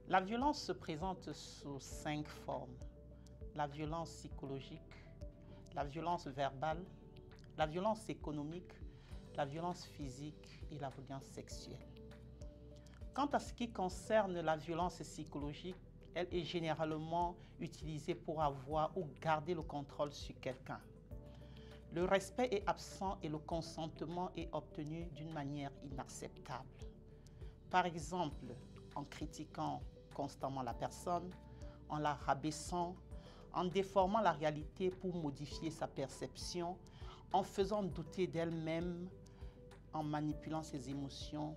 La violence se présente sous 5 formes. La violence psychologique, la violence verbale, la violence économique, la violence physique et la violence sexuelle. Quant à ce qui concerne la violence psychologique, elle est généralement utilisée pour avoir ou garder le contrôle sur quelqu'un. Le respect est absent et le consentement est obtenu d'une manière inacceptable. Par exemple, en critiquant constamment la personne, en la rabaissant, en déformant la réalité pour modifier sa perception, en faisant douter d'elle-même, en manipulant ses émotions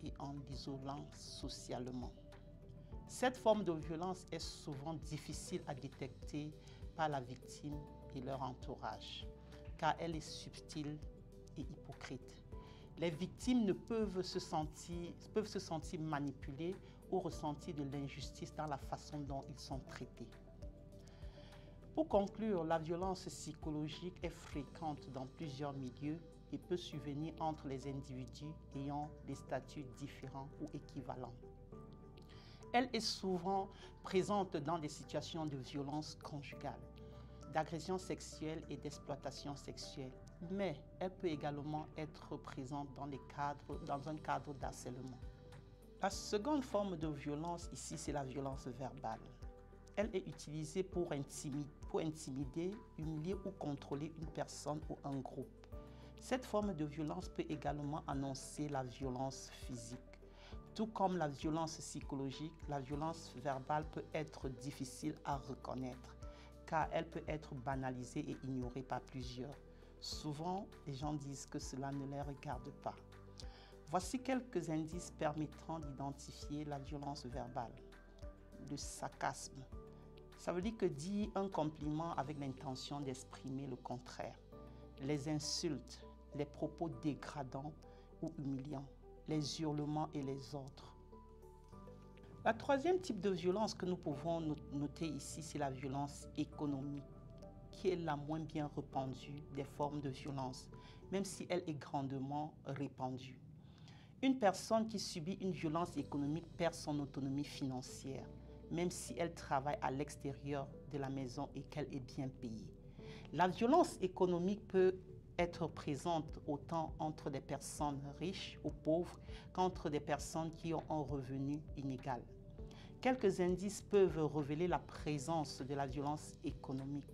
et en l'isolant socialement. Cette forme de violence est souvent difficile à détecter par la victime et leur entourage, car elle est subtile et hypocrite. Les victimes ne peuvent se sentir manipulées ou ressentir de l'injustice dans la façon dont ils sont traités. Pour conclure, la violence psychologique est fréquente dans plusieurs milieux et peut survenir entre les individus ayant des statuts différents ou équivalents. Elle est souvent présente dans des situations de violence conjugale, d'agression sexuelle et d'exploitation sexuelle, mais elle peut également être présente dans un cadre d'harcèlement. La seconde forme de violence ici, c'est la violence verbale. Elle est utilisée pour intimider, humilier ou contrôler une personne ou un groupe. Cette forme de violence peut également annoncer la violence physique. Tout comme la violence psychologique, la violence verbale peut être difficile à reconnaître, car elle peut être banalisée et ignorée par plusieurs. Souvent, les gens disent que cela ne les regarde pas. Voici quelques indices permettant d'identifier la violence verbale. Le sarcasme. Ça veut dire que dire un compliment avec l'intention d'exprimer le contraire. Les insultes, les propos dégradants ou humiliants, les hurlements et les ordres. La troisième type de violence que nous pouvons noter ici, c'est la violence économique, qui est la moins bien répandue des formes de violence, même si elle est grandement répandue. Une personne qui subit une violence économique perd son autonomie financière, même si elle travaille à l'extérieur de la maison et qu'elle est bien payée. La violence économique peut être présente autant entre des personnes riches ou pauvres qu'entre des personnes qui ont un revenu inégal. Quelques indices peuvent révéler la présence de la violence économique.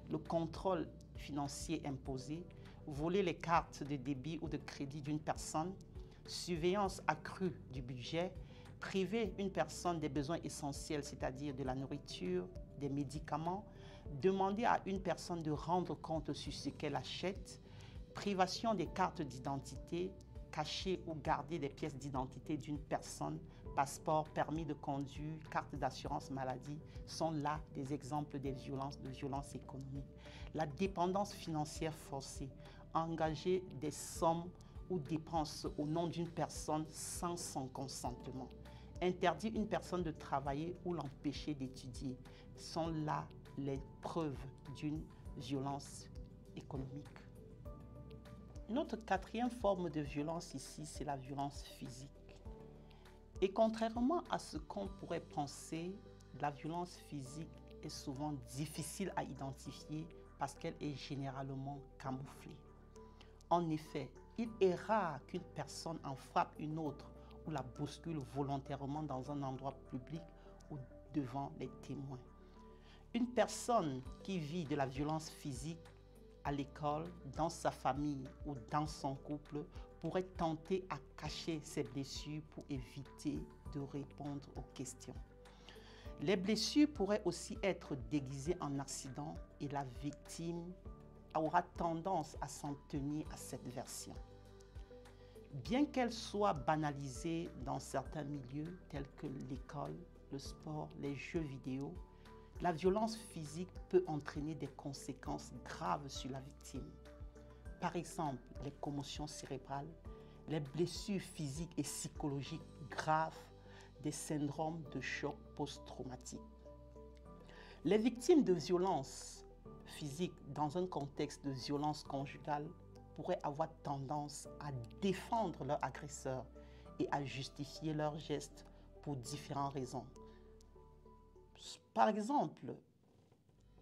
Le contrôle financier imposé, voler les cartes de débit ou de crédit d'une personne, surveillance accrue du budget, priver une personne des besoins essentiels, c'est-à-dire de la nourriture, des médicaments, demander à une personne de rendre compte sur ce qu'elle achète, privation des cartes d'identité, cacher ou garder des pièces d'identité d'une personne, passeport, permis de conduire, carte d'assurance maladie, sont là des exemples de violence économique. La dépendance financière forcée, engager des sommes ou dépenses au nom d'une personne sans son consentement. Interdire une personne de travailler ou l'empêcher d'étudier sont là les preuves d'une violence économique. Notre quatrième forme de violence ici, c'est la violence physique. Et contrairement à ce qu'on pourrait penser, la violence physique est souvent difficile à identifier parce qu'elle est généralement camouflée. En effet, il est rare qu'une personne en frappe une autre ou la bouscule volontairement dans un endroit public ou devant les témoins. Une personne qui vit de la violence physique à l'école, dans sa famille ou dans son couple pourrait tenter à cacher ses blessures pour éviter de répondre aux questions. Les blessures pourraient aussi être déguisées en accident et la victime aura tendance à s'en tenir à cette version. Bien qu'elle soit banalisée dans certains milieux tels que l'école, le sport, les jeux vidéo, la violence physique peut entraîner des conséquences graves sur la victime. Par exemple, les commotions cérébrales, les blessures physiques et psychologiques graves, des syndromes de choc post-traumatique. Les victimes de violences physiques dans un contexte de violence conjugale pourraient avoir tendance à défendre leur agresseur et à justifier leurs gestes pour différentes raisons. Par exemple,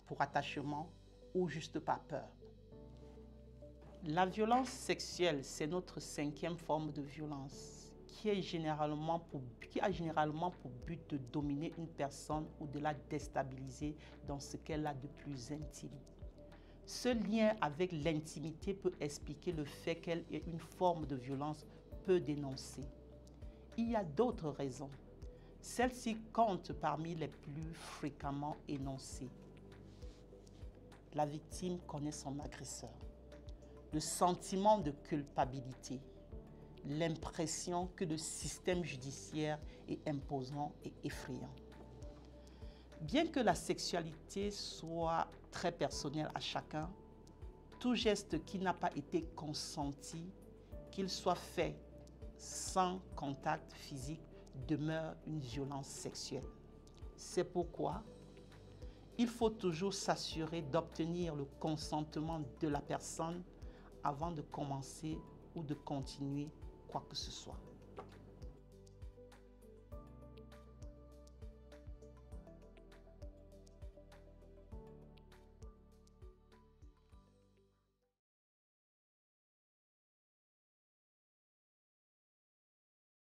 pour attachement ou juste par peur. La violence sexuelle, c'est notre 5e forme de violence qui a généralement pour but de dominer une personne ou de la déstabiliser dans ce qu'elle a de plus intime. Ce lien avec l'intimité peut expliquer le fait qu'elle ait une forme de violence peu dénoncée. Il y a d'autres raisons. Celle-ci compte parmi les plus fréquemment énoncées. La victime connaît son agresseur. Le sentiment de culpabilité. L'impression que le système judiciaire est imposant et effrayant. Bien que la sexualité soit très personnelle à chacun, tout geste qui n'a pas été consenti, qu'il soit fait sans contact physique, demeure une violence sexuelle. C'est pourquoi il faut toujours s'assurer d'obtenir le consentement de la personne avant de commencer ou de continuer quoi que ce soit.